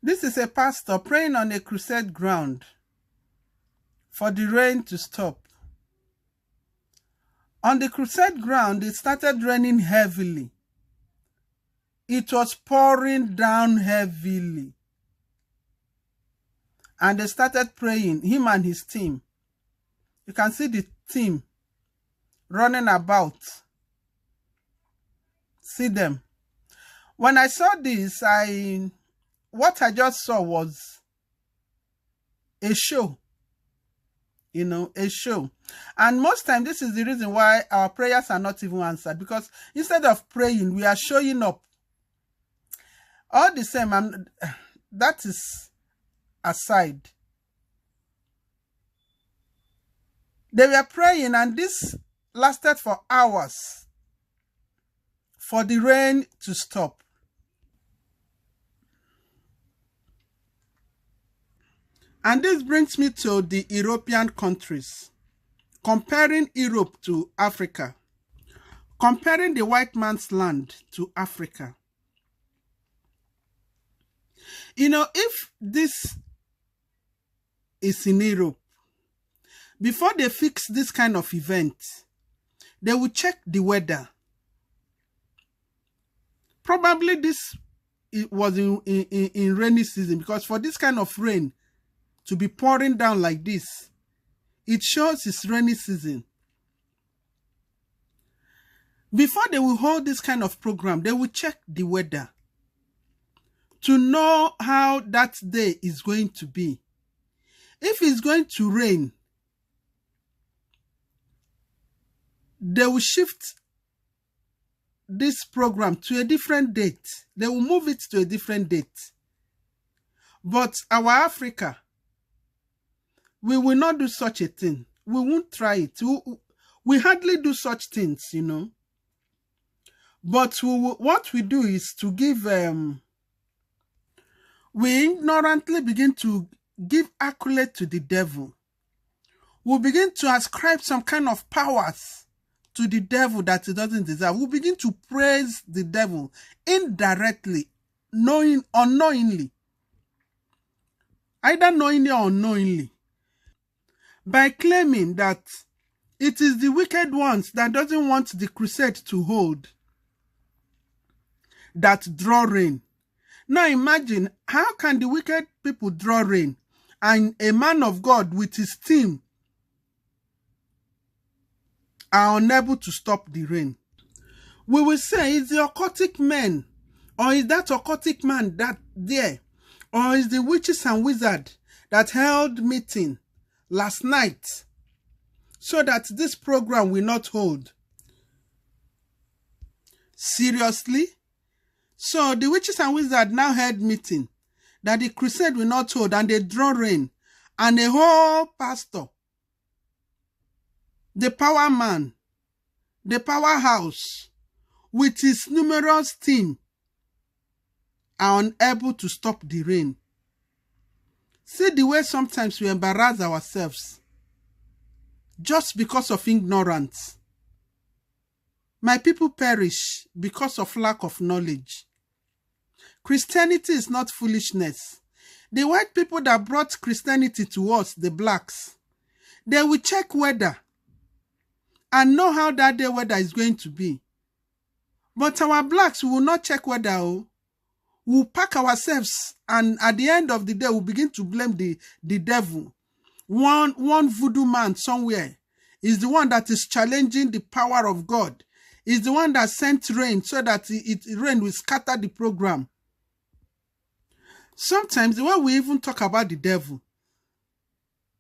This is a pastor praying on a crusade ground for the rain to stop. On the crusade ground, it started raining heavily. It was pouring down heavily. And they started praying, him and his team. You can see the team running about. See them. When I saw this, what I just saw was a show. A show. And most times, this is the reason why our prayers are not even answered. Because instead of praying, we are showing up. All the same, that is aside. They were praying, and this lasted for hours for the rain to stop. And this brings me to the European countries, comparing Europe to Africa, comparing the white man's land to Africa. If this is in Europe, before they fix this kind of event, they will check the weather. Probably this was in rainy season, because for this kind of rain to be pouring down like this, it shows it's rainy season. Before they will hold this kind of program, they will check the weather to know how that day is going to be. If it's going to rain, they will shift this program to a different date. They will move it to a different date. But our Africa, we will not do such a thing. We won't try it. We hardly do such things, But what we do is to give, we ignorantly begin to give accolade to the devil. We begin to ascribe some kind of powers to the devil that he doesn't deserve. We begin to praise the devil indirectly, unknowingly. Either knowingly or unknowingly. By claiming that it is the wicked ones that doesn't want the crusade to hold that draw rain. Now imagine, how can the wicked people draw rain and a man of God with his team are unable to stop the rain? We will say, is the occultic man, or is that occultic man that there, or is the witches and wizards that held meeting last night so that this program will not hold? Seriously? So the witches and wizards now held meeting that the crusade will not hold, and they draw rain, and a whole pastor, the power man, the powerhouse, with his numerous team, are unable to stop the rain. See the way sometimes we embarrass ourselves just because of ignorance. My people perish because of lack of knowledge. Christianity is not foolishness. The white people that brought Christianity to us, the blacks, they will check weather and know how that day weather is going to be. But our blacks will not check weather. We'll pack ourselves, and at the end of the day, we'll begin to blame the devil. One voodoo man somewhere is the one that is challenging the power of God. Is the one that sent rain so that rain will scatter the program. Sometimes the way we even talk about the devil,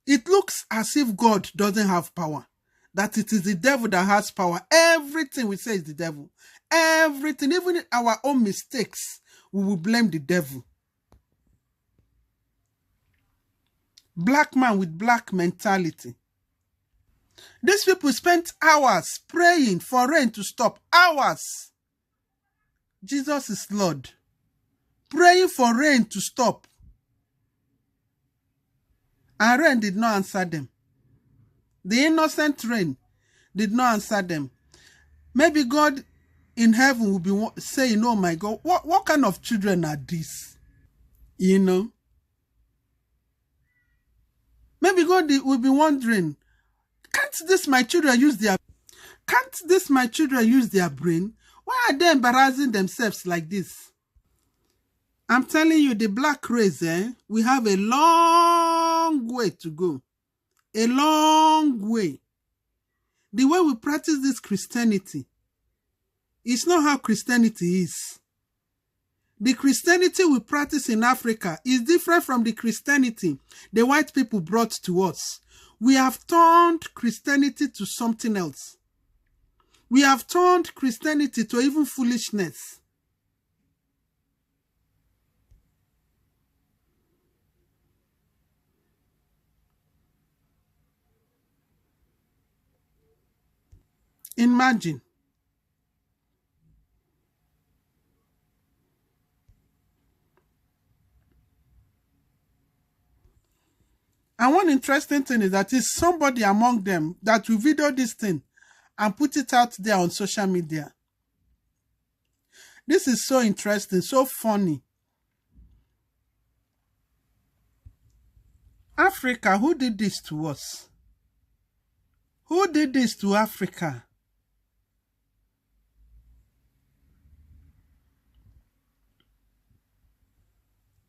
it looks as if God doesn't have power. That it is the devil that has power. Everything we say is the devil. Everything, even our own mistakes, we will blame the devil. Black man with black mentality. These people spent hours praying for rain to stop. Hours. Jesus is Lord. Praying for rain to stop. And rain did not answer them. The innocent rain did not answer them. Maybe God in heaven will be saying, oh my God, what kind of children are these? You know, maybe God will be wondering, can't this my children use their brain? Why are they embarrassing themselves like this? I'm telling you, the black race, we have a long way to go. A long way. The way we practice this Christianity, it's not how Christianity is. The Christianity we practice in Africa is different from the Christianity the white people brought to us. We have turned Christianity to something else. We have turned Christianity to even foolishness. Imagine. And one interesting thing is that it's somebody among them that will video this thing and put it out there on social media. This is so interesting, so funny. Africa, who did this to us? Who did this to Africa?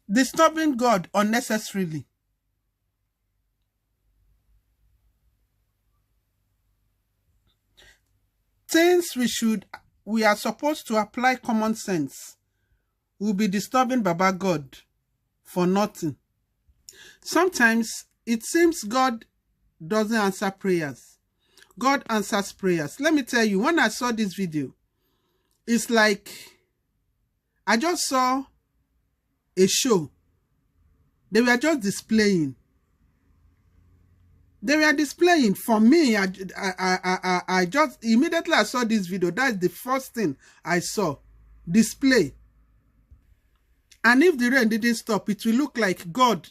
Disturbing God unnecessarily. Things we are supposed to apply common sense will be disturbing Baba God for nothing. Sometimes it seems God doesn't answer prayers. God answers prayers. Let me tell you, when I saw this video, it's like I just saw a show. They were just displaying. They were displaying. For me, I just immediately I saw this video. That's the first thing I saw. Display. And if the rain didn't stop, it will look like God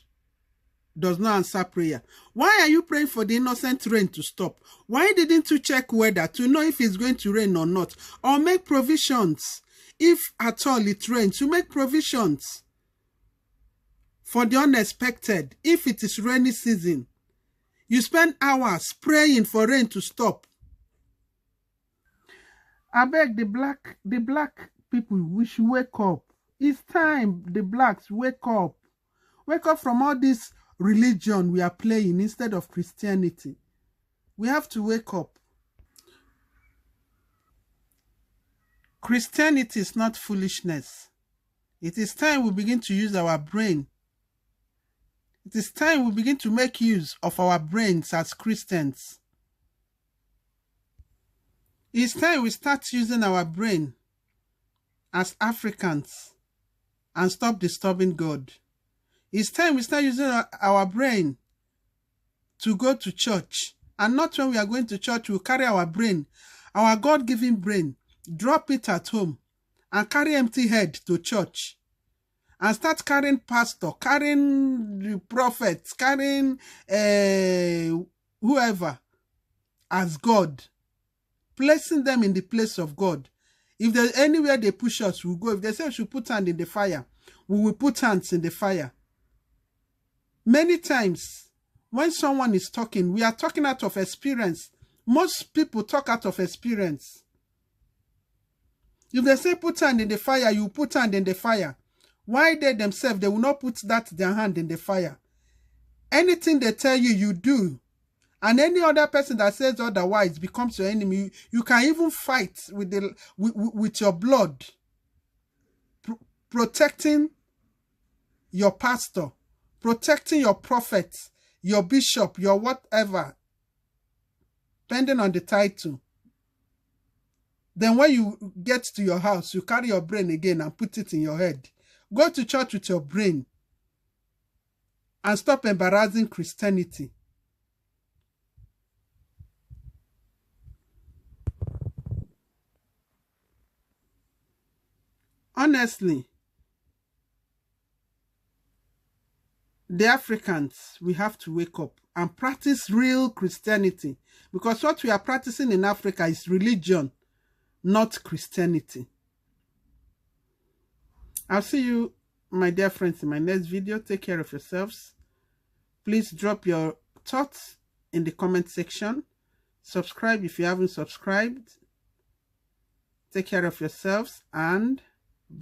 does not answer prayer. Why are you praying for the innocent rain to stop? Why didn't you check weather to know if it's going to rain or not? Or make provisions. If at all it rains, you make provisions for the unexpected. If it is rainy season, you spend hours praying for rain to stop. I beg the black people, we should wake up. It's time the blacks wake up. Wake up from all this religion we are playing instead of Christianity. We have to wake up. Christianity is not foolishness. It is time we begin to use our brain. It is time we begin to make use of our brains as Christians. It's time we start using our brain as Africans and stop disturbing God. It's time we start using our brain to go to church. And not when we are going to church, we'll carry our brain, our God-given brain, drop it at home, and carry empty head to church. And start carrying pastor, carrying the prophets, carrying whoever as God, placing them in the place of God. If there's anywhere they push us, we'll go. If they say we should put hands in the fire, we will put hands in the fire. Many times, when someone is talking, we are talking out of experience. Most people talk out of experience. If they say put hand in the fire, you put hand in the fire. Why they themselves, they will not put their hand in the fire. Anything they tell you, you do. And any other person that says otherwise becomes your enemy. You can even fight with your blood. Protecting your pastor. Protecting your prophet. Your bishop. Your whatever. Depending on the title. Then when you get to your house, you carry your brain again and put it in your head. Go to church with your brain and stop embarrassing Christianity. Honestly, the Africans, we have to wake up and practice real Christianity, because what we are practicing in Africa is religion, not Christianity. I'll see you my dear friends, in my next video. Take care of yourselves. Please drop your thoughts in the comment section. Subscribe if you haven't subscribed. Take care of yourselves and